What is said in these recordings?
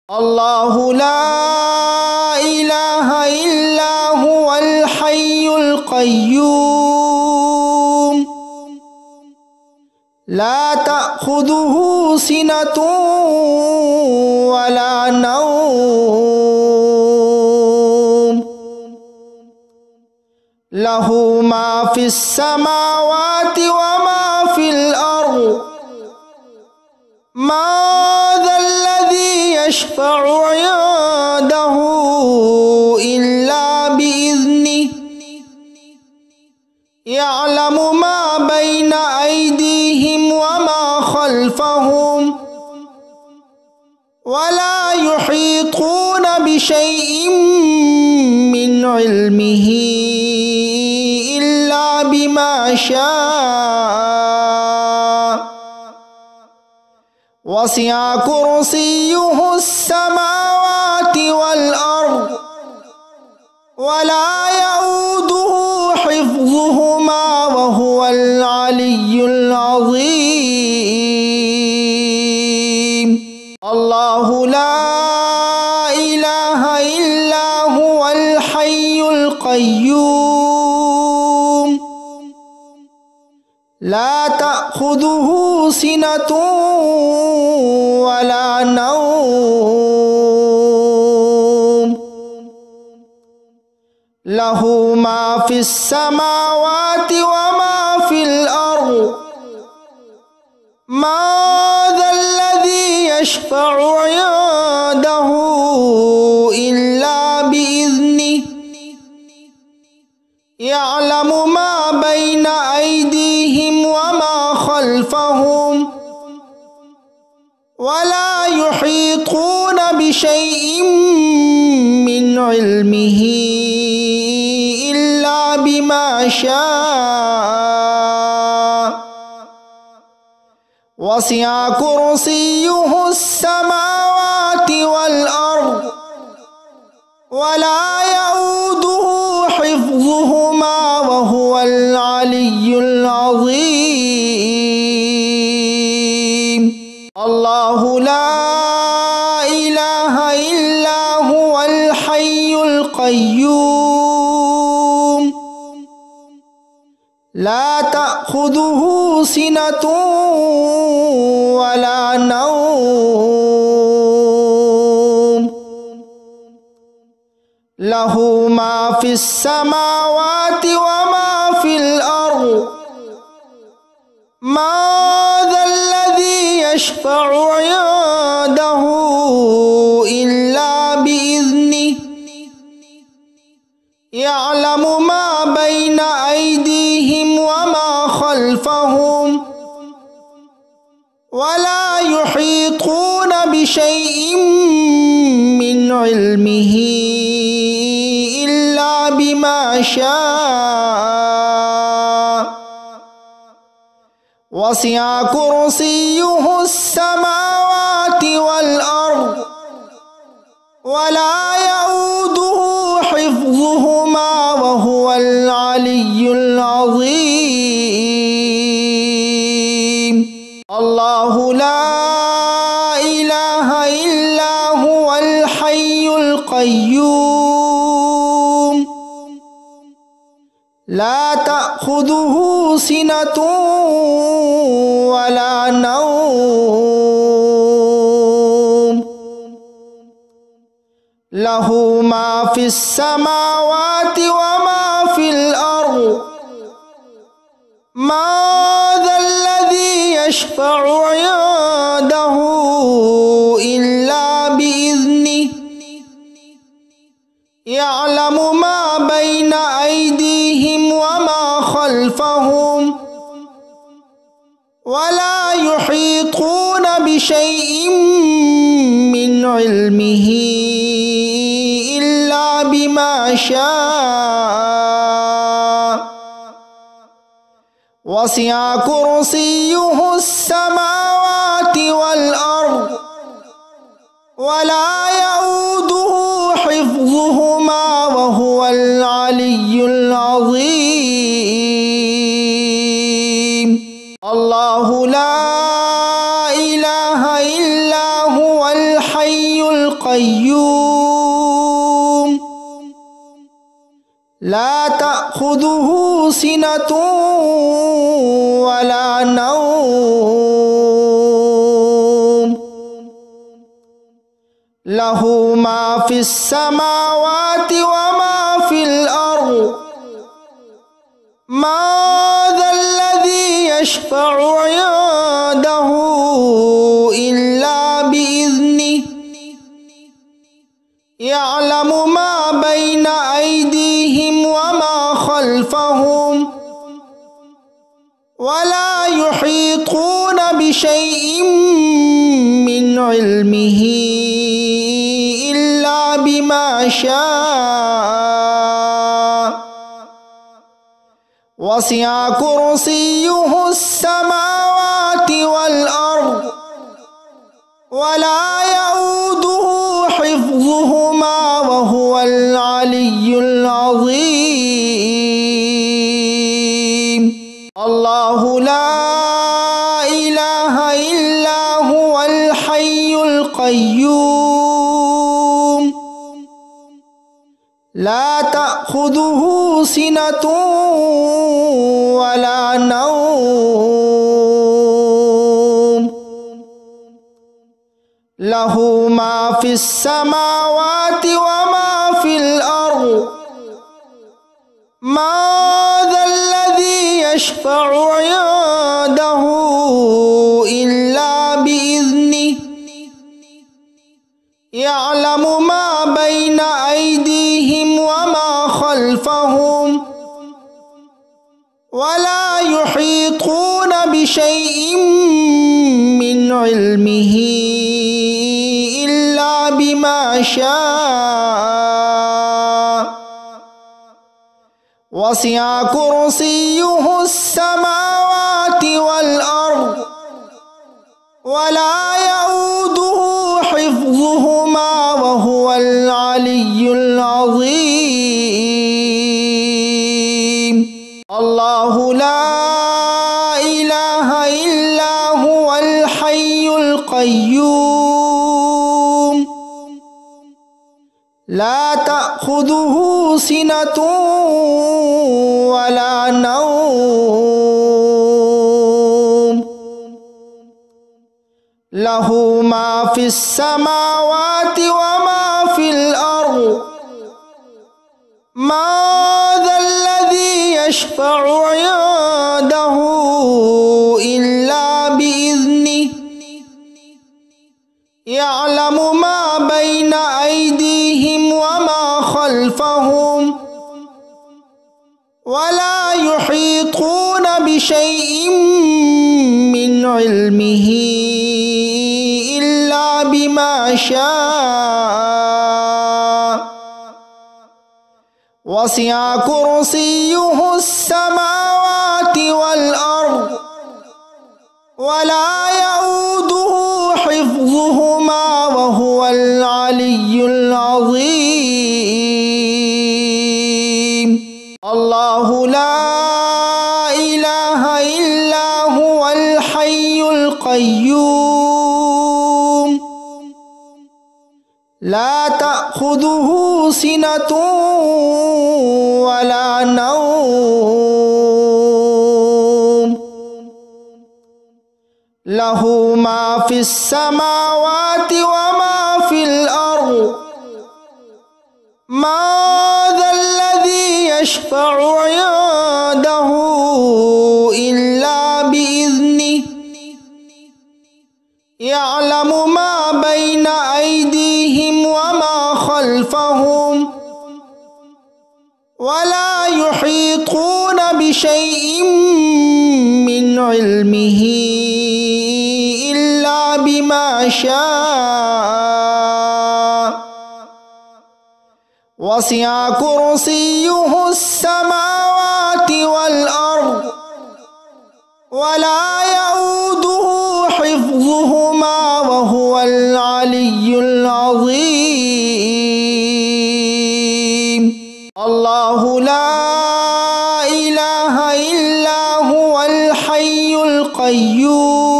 الله لا إله إلا هو الحي القيوم لا تأخذه سنة ولا نوم له ما في السماوات وما في الأرض ما ذا الذي يشفع عنده إلا بإذنه يعلم ما بين أيديهم وما خلفهم ولا يحيطون بشيء من علمه إلا بما شاء وسع كرسيه السماوات والأرض ولا يؤوده حفظهما وهو العلي العظيم الله لا إله إلا هو الحي القيوم لا تأخذه سنة ولا نوم له ما في السماوات وما في الأرض ما ذا الذي يشفع عنده إلا بإذنه يعلم ما بين أيديهم وما خلفهم ولا يحيطون بشيء من علمه إلا بما شاء وسع كرسيه السماوات والأرض ولا يؤوده حفظهما وهو العلي العظيم الله لا إله إلا هو الحي القيوم لا تأخذه سنة ولا نوم له ما في السماوات وما في الأرض ما ذا الذي يشفع عنده إلا بإذنه يعلم ما بين أيديهم وما خلفهم ولا يحيطون بشيء من علمه إلا بما شاء وسع كرسيه السماوات والأرض ولا يؤوده حفظهما وهو العلي العظيم الله لا إله إلا هو الحي القيوم لا تأخذه سنة ولا نوم له ما في السماوات وما في الأرض ما ذا الذي يشفع عنده إلا بإذنه يعلم ما بين أيديهم وما خلفهم ولا يحيطون بشيء من علمه إلا بما شاء وسع كرسيه السماوات والأرض ولا يؤوده حفظهما وهو العلي العظيم الله لا إله إلا هو الحي القيوم القيوم لا تأخذه سنة ولا نوم له ما في السماوات وما في الأرض ما ذا الذي يشفع عنده إلا بإذنه يعلم ما بين أيديهم وما خلفهم ولا يحيطون بشيء من علمه إلا بما شاء وسع كرسيه السماوات والأرض ولا يؤوده حفظهما وهو العلي العظيم الله لا إله إلا هو الحي القيوم لا تأخذه سنة ولا نوم له ما في السماوات وما في الأرض ما ذا الذي يشفع عنده إلا بإذنه يعلم ما بين أيديهم وما خلفهم ولا يحيطون بشيء من علمه إلا بما شاء وسع كرسيه السماوات والأرض ولا يؤوده حفظهما وهو العلي العظيم الله لا إله إلا هو الحي القيوم لا تأخذه سنة ولا نوم له ما في السماوات وما في الأرض ما ذا الذي يشفع عنده إلا بإذنه يعلم ما بين أيديهم وما خلفهم ولا يحيطون بشيء من علمه إلا بما شاء وسع كرسيه السماوات والأرض ولا يؤوده حفظهما وهو العلي العظيم الله لا إله إلا هو الحي القيوم لا تأخذه سنة ولا نوم له ما في السماوات وما في الأرض ما ذا الذي يشفع عنده إلا بإذنه يعلم ما بين أيديهم وما خلفهم ولا يحيطون بشيء من علمه إلا بما شاء وسع كرسيه السماوات والأرض ولا يؤوده حفظهما وهو العلي العظيم الله لا إله إلا هو الحي القيوم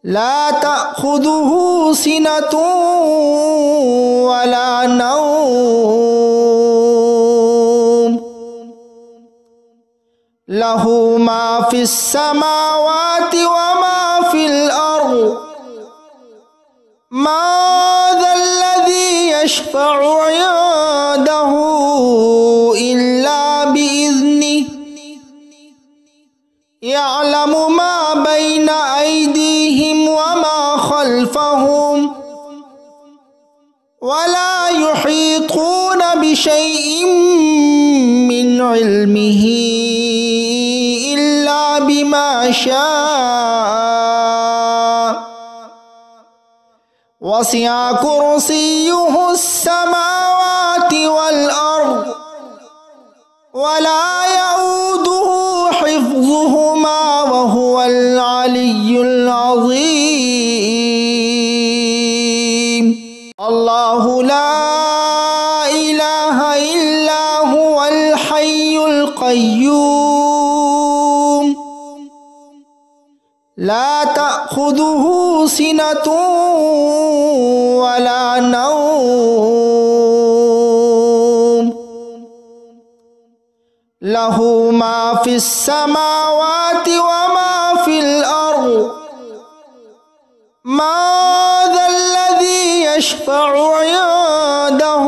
لا تأخذه تأخذه سنة ولا نوم له ما في السماوات وما في الأرض ما ذا الذي يشفع عنده إلا بإذنه يعلم ما بين أيديهم وما خلفهم ولا يحيطون بشيء من علمه إلا بما شاء وسع كرسيه السماوات والأرض ولا يؤوده حفظهما وهو العلي العظيم الله لا إله إلا هو الحي القيوم لا تأخذه سنة ولا نوم له ما في السماوات وما في الأرض ما ذا الذي يشفع عنده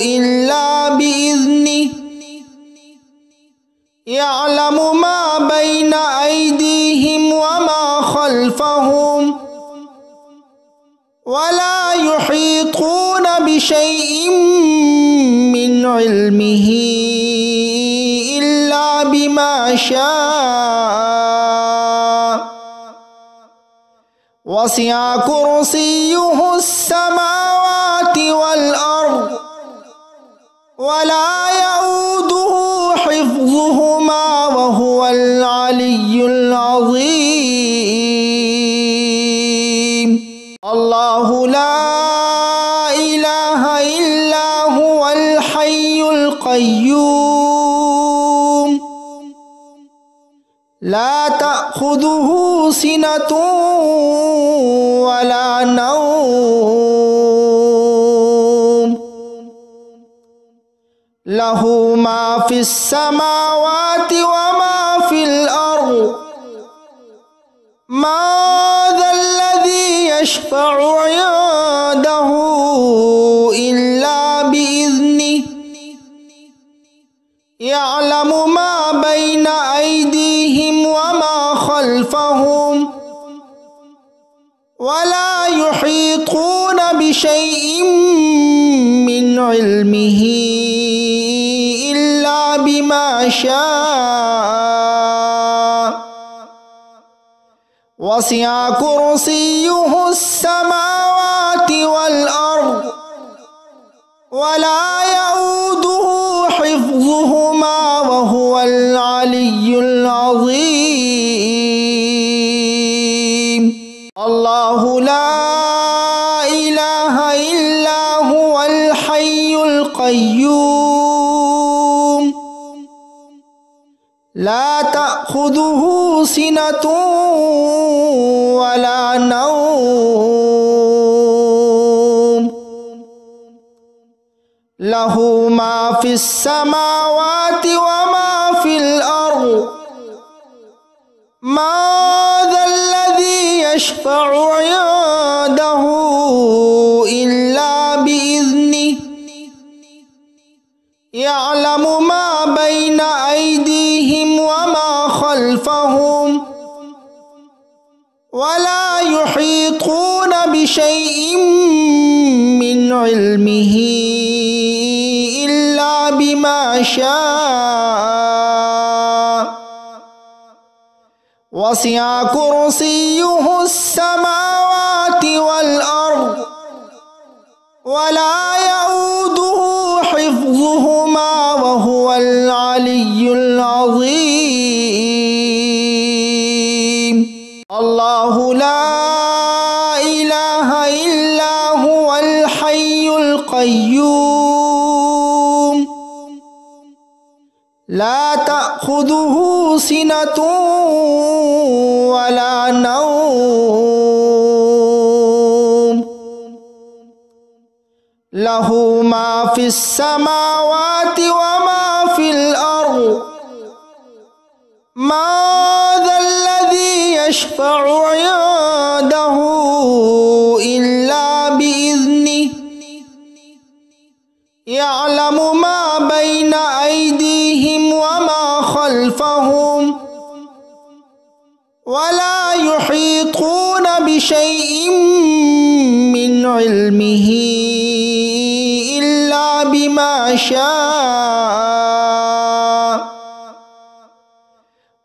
إلا بإذنه يعلم ما بين أيديهم وما خلفهم ولا يحيطون بشيء من علمه إلا بما شاء وسع كرسيه السماوات والأرض ولا يؤوده حفظهما وهو العلي العظيم الله لا إله إلا هو الحي القيوم لا تأخذه سنة ولا نوم له ما في السماوات وما في الأرض ما ذا الذي يشفع عنده إلا بإذنه يعلم ما بين أيديهم وما خلفهم ولا يحيطون بشيء من علمه إلا بما شاء وسع كرسيه السماوات والأرض ولا يؤوده حفظهما وهو العلي العظيم الله لا إله إلا هو الحي القيوم لا تأخذه سنة ولا نوم له ما في السماوات وما في الأرض ما ذا الذي يشفع عنده إلا بإذنه يعلم ما بين أيديهم وما خلفهم ولا يحيطون بشيء من علمه إلا بما شاء وسع كرسيه السماوات والأرض ولا يؤوده حفظهما وهو العلي العظيم الله لا إله إلا هو الحي القيوم لا تأخذه سنة ولا نوم له ما في السماوات وما في الأرض ما ذا الذي يشفع عنده إلا بإذنه يعلم ما بين أيديهم وما خلفهم ولا يحيطون بشيء من علمه إلا بما شاء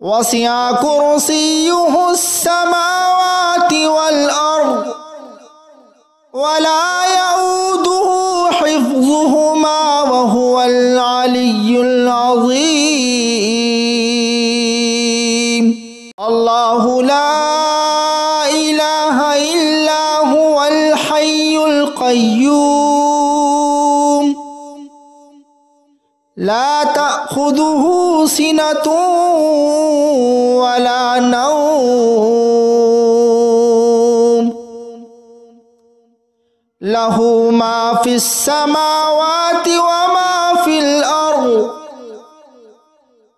وسع كرسيه السماوات والأرض ولا يؤوده حفظهما وهو العلي العظيم الله لا إله إلا هو الحي القيوم لا تأخذه سنة ولا نوم له ما في السماوات وما في الأرض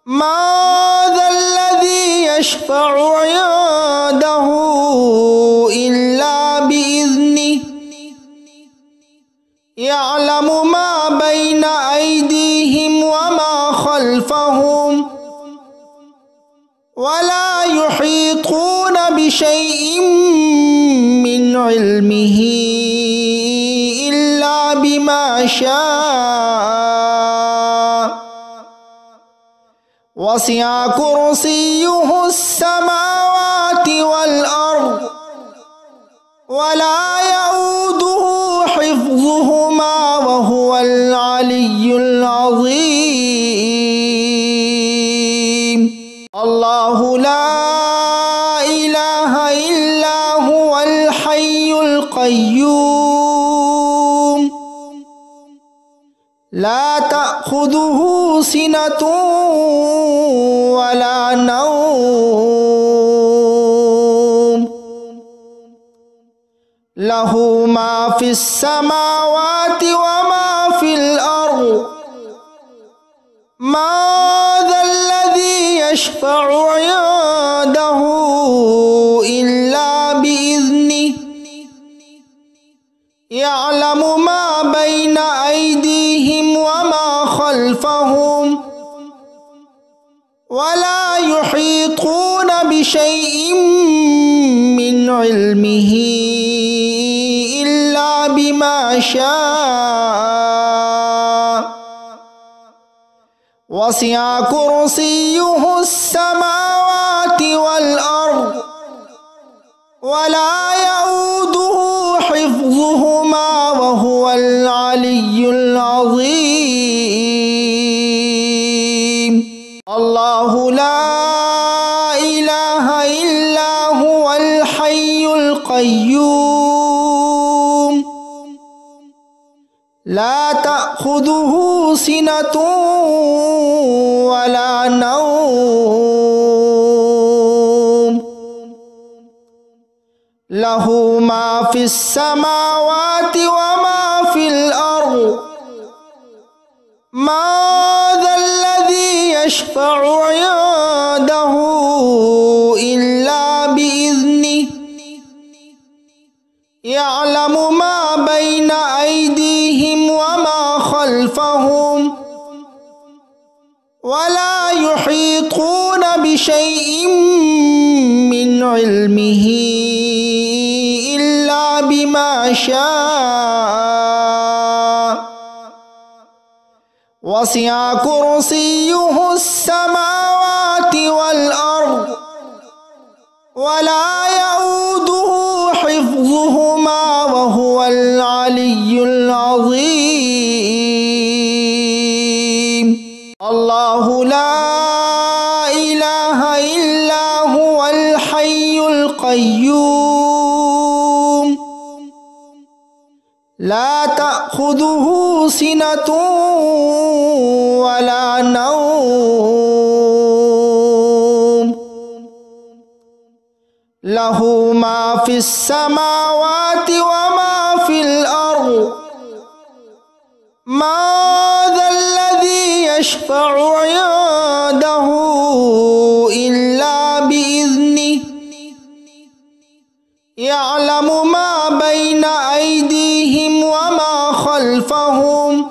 ما ذا الذي يشفع عنده إلا بإذنه يعلم ما بين أيديهم وما خلفهم ولا يحيطون بشيء من علمه إلا بما شاء وسع كرسيه السماوات والأرض ولا يؤوده حفظهما وهو العلي العظيم الله لا إله إلا هو الحي القيوم لا تأخذه سنة ولا نوم له ما في السماوات وما في الأرض ما ذا الذي يشفع عنده إلا بإذنه يعلم ما بين أيديهم وما خلفهم ولا يحيطون بشيء من علمه إلا بما شاء وسع كرسيه السماوات والأرض ولا يؤوده حفظهما وهو العلي العظيم الله لا إله إلا هو الحي القيوم لا تأخذه سنة ولا نوم له ما في السماوات وما في الأرض ما ذا الذي يشفع عنده إلا بإذنه يعلم ما بين أيديهم وما خلفهم ولا يحيطون بشيء من علمه إلا بما شاء وسع كرسيه السماوات والأرض ولا يؤوده حفظهما وهو العلي العظيم الله لا إله إلا هو الحي القيوم لا تأخذه سنة ولا نوم له ما في السماوات وما في الأرض ما ذا الذي يشفع عنده إلا بإذنه يعلم ما بين أيديهم وما خلفهم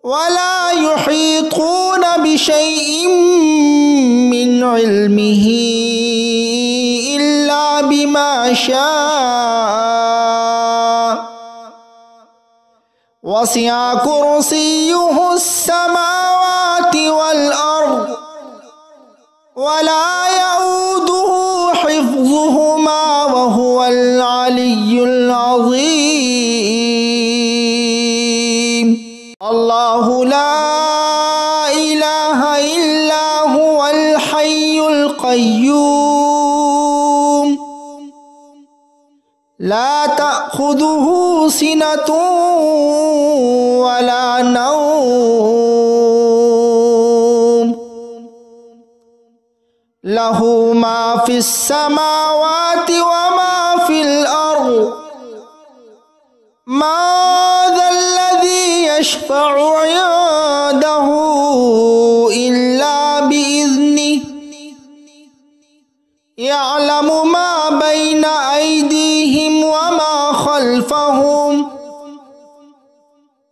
ولا يحيطون بشيء من علمه إلا بما شاء وسع كرسيه السماوات والأرض ولا يؤوده حفظهما وهو العلي العظيم. الله لا إله إلا هو الحي القيوم لا تأخذه سنة ولا نوم له ما في السماوات وما في الأرض ما ذا الذي يشفع عنده إلا بإذنه يعلم ما بين أيديهم وما خلفهم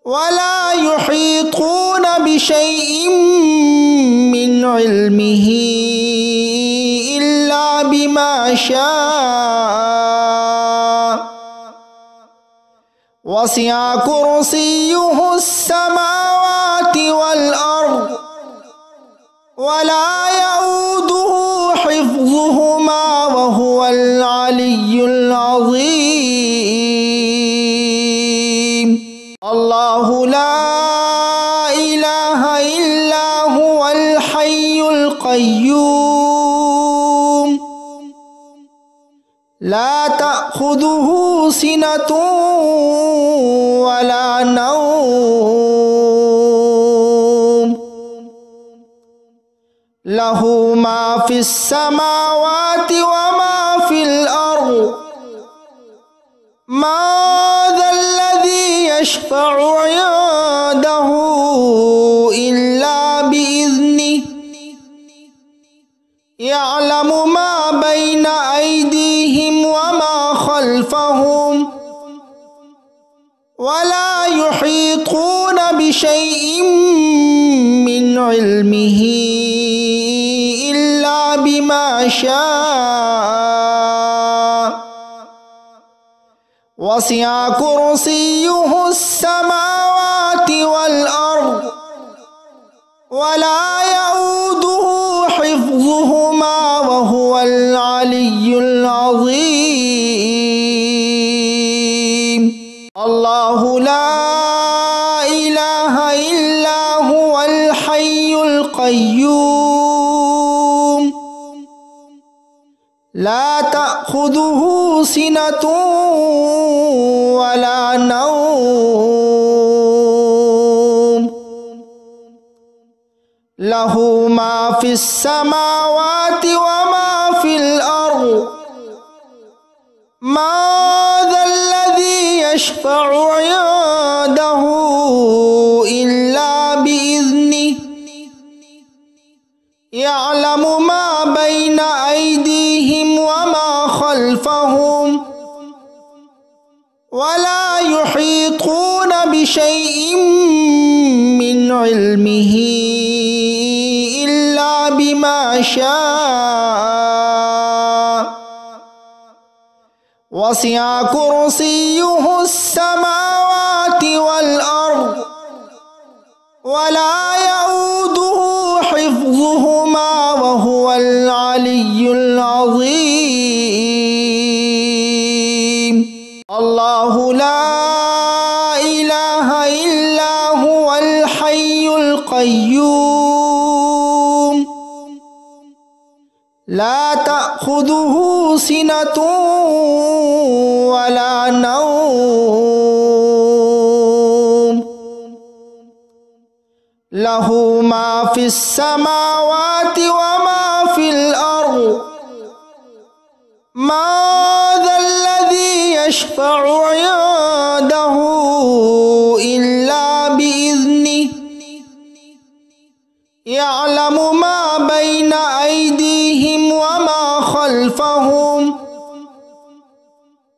ولا يحيطون بشيء من علمه إلا بما شاء وسع كرسيه السماوات والأرض ولا يؤوده حفظهما وهو العلي العظيم. الله لا إله إلا هو الحي القيوم لا تأخذه سنة ولا نوم له ما في السماوات وما في الأرض ما ذا الذي يشفع عنده إلا بإذنه يعلم ما بين أيديهم وما خلفهم ولا يحيطون بشيء من علمه إلا بما شاء وسع كرسيه السماوات والأرض ولا يؤوده حفظهما وهو العلي العظيم. الله لا إله إلا هو الحي القيوم لا تأخذه سنة ولا نوم له ما في السماوات وما في الأرض ما ذا الذي يشفع عنده إلا بإذنه يعلم ما بين أيديهم وما خلفهم ولا يحيطون بشيء من علمه إلا بما شاء وسع كرسيه السماوات والأرض ولا يؤوده حفظهما وهو العلي العظيم. الله لا إله إلا هو الحي القيوم لا تأخذه سنة ولا نوم له ما في السماوات وما في الأرض ما ذا الذي يشفع عنده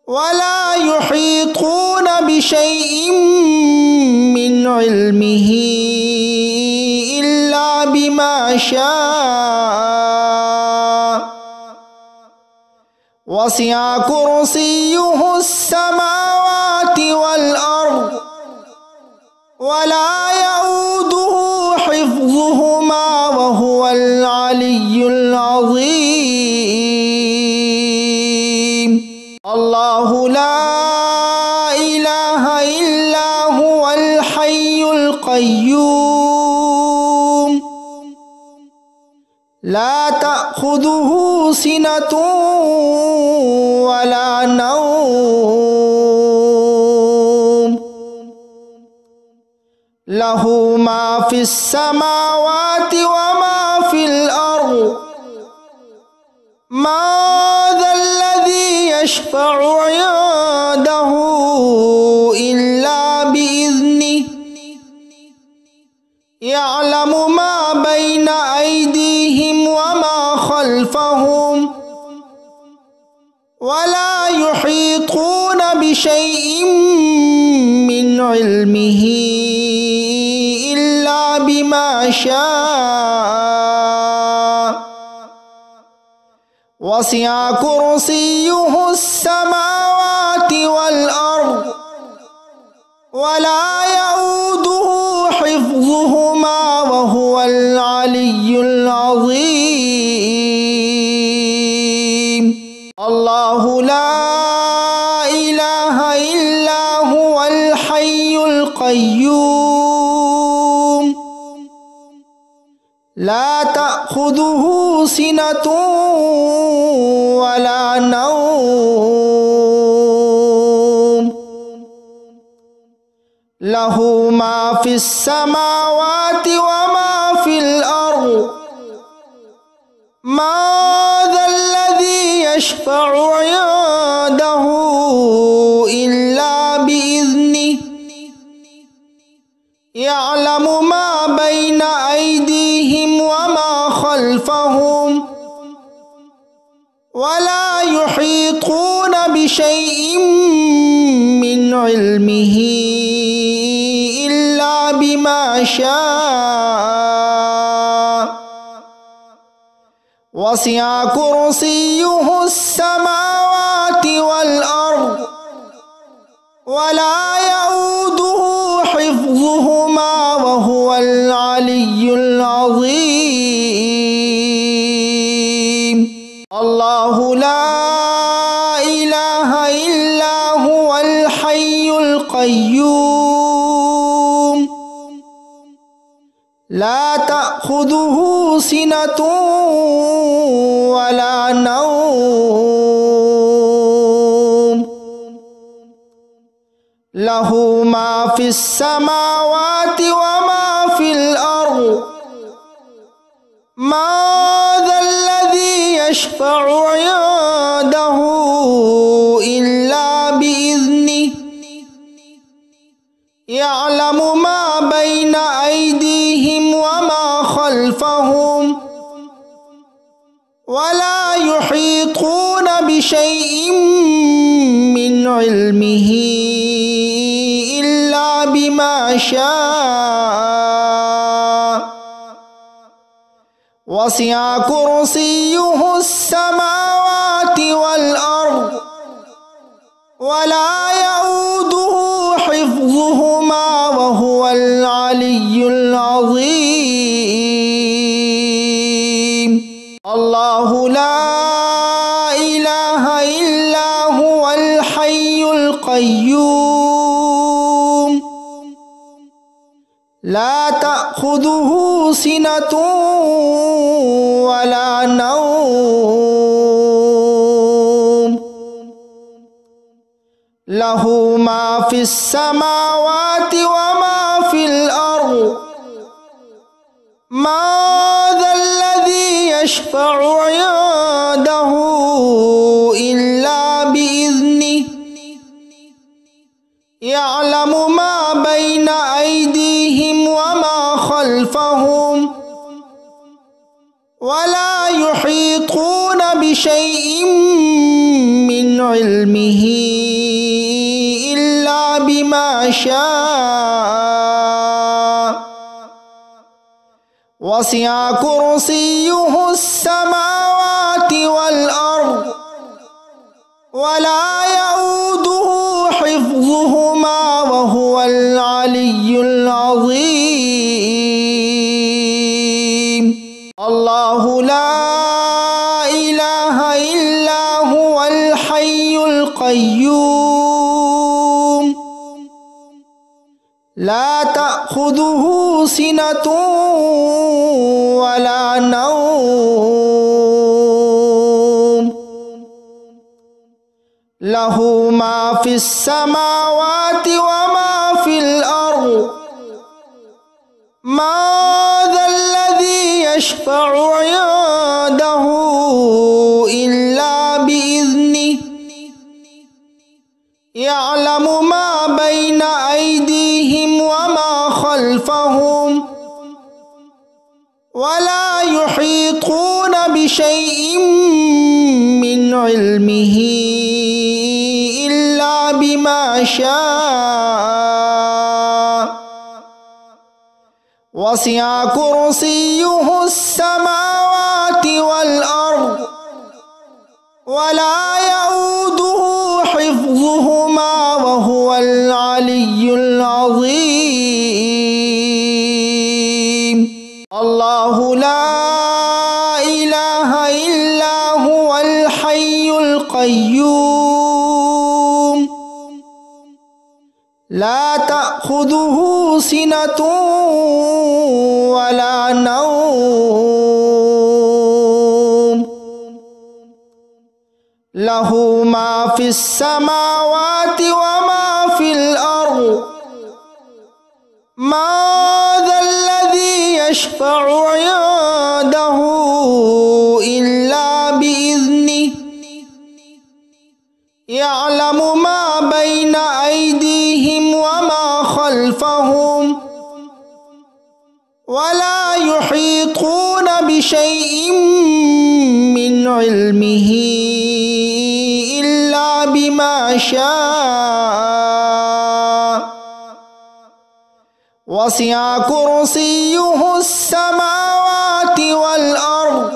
ولا يحيطون بشيء من علمه إلا بما شاء وسع كرسيه السماوات والأرض ولا يؤوده حفظهما وهو العلي العظيم الله لا إله إلا هو الحي القيوم لا تأخذه سنة ولا نوم له ما في السماوات وما في الأرض ما ذا الذي يشفع عنده إلا بإذنه يعلم ما بين أيديهم وما خلفهم ولا يحيطون بشيء من علمه إلا بما شاء وسع كرسيه السماوات والأرض ولا يؤوده حفظهما وهو العلي العظيم الله لا إله إلا هو الحي القيوم لا تأخذه سنة ولا نوم له ما في السماوات وما في الأرض ما ذا الذي يشفع عنده إلا بإذنه يعلم ما بين أيديهم وما خلفهم ولا يحيطون بشيء من علمه إلا بما شاء وسع كرسيه السماوات والأرض ولا يؤوده حفظهما وهو العلي العظيم الله لا إله إلا هو الحي القيوم لا تأخذه سنة ولا نوم له ما في السماوات وما في الأرض ما ذا الذي يشفع عنده إلا بإذنه يعلم ما بين أيديهم وما خلفهم ولا يحيطون بشيء من علمه إلا بما شاء وسع كرسيه السماوات والأرض ولا يؤوده حفظهما وهو العلي العظيم الله لا إله إلا هو الحي القيوم لا تأخذه سنة ولا نوم له ما في السماوات وما في الأرض ما ذا الذي يشفع عنده إلا بإذنه يعلم ما بين أيديهم وما خلفهم ولا يحيطون بشيء من علمه إلا بما شاء وسع كرسيه السماوات والأرض ولا يؤوده حفظهما وهو العلي العظيم. الله لا إله إلا هو الحي القيوم لا تأخذه سنة ولا نوم له ما في السماوات وما في الأرض ما ذا الذي يشفع عنده إلا بإذنه يعلم ما بين أيديهم وما خلفهم ولا يحيطون بشيء من علمه إلا بما شاء وسع كرسيه السماوات والأرض ولا يؤوده حفظهما وهو العلي العظيم. الله لا إله إلا هو الحي القيوم لا تأخذه سنة ولا نوم له ما في السماوات وما في الأرض ما ذا الذي يشفع عنده إلا بإذنه يعلم ما بين أيديهم وما خلفهم ولا يحيطون بشيء من علمه إلا بما شاء وسع كرسيه السماوات والأرض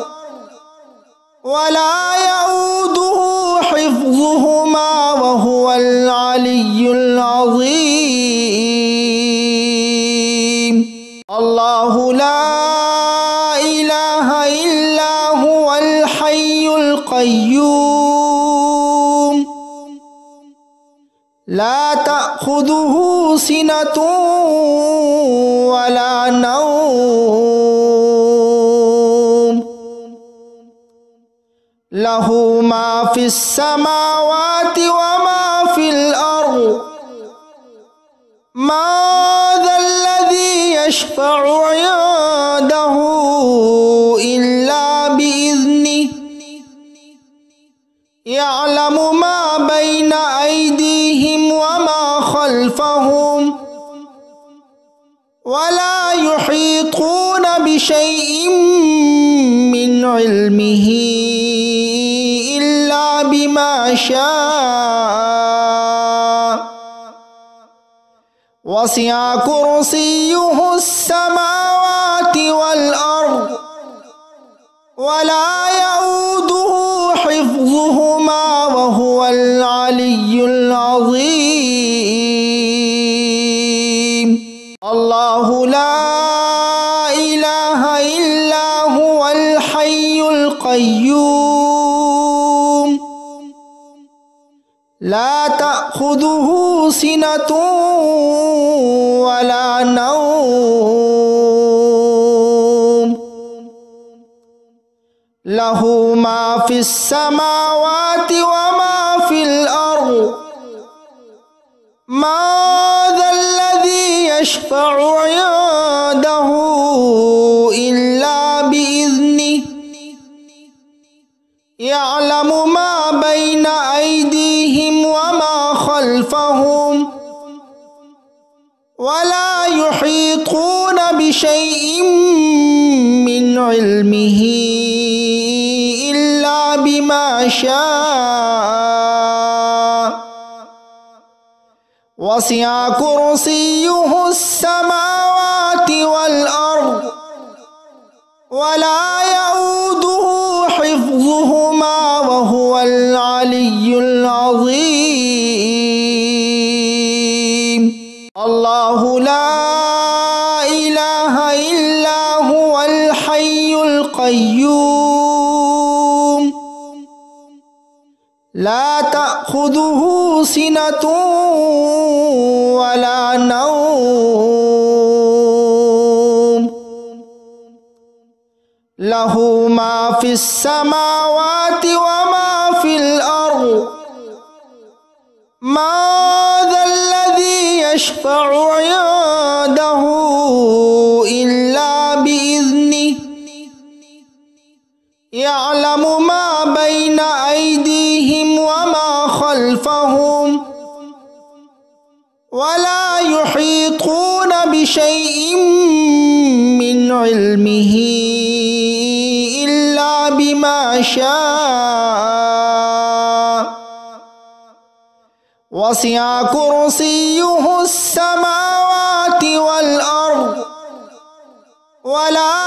ولا يؤوده حفظهما وهو العلي العظيم. الله لا إله إلا هو الحي القيوم لا تأخذه سنة ولا نوم له ما في السماوات وما في الأرض ما ذا الذي يشفع عنده إلا بإذنه يعلم ما بين أيديهم وما خلفهم ولا يحيطون بشيء من علمه إلا بما شاء وسع كرسيه السماوات والأرض ولا يؤوده حفظهما وهو العلي العظيم. الله لا إله إلا هو الحي القيوم لا تأخذه سنة ولا نوم له ما في السماوات وما في الأرض ما ذا الذي يشفع عنده إلا بإذنه يعلم ما بين أيديهم وما خلفهم ولا يحيطون بشيء من علمه إلا بما شاء وسع كرسيه السماوات والأرض ولا يؤوده حفظهما وهو العلي العظيم. الله لا إله إلا هو الحي القيوم لا تأخذه سنة ولا نوم له ما في السماوات وما في الأرض ما ذا الذي يشفع عنده إلا بإذنه يعلم ما بين أيديهم وما خلفهم ولا يحيطون بشيء من علمه إلا بما شاء وسع كرسيه السماوات والأرض ولا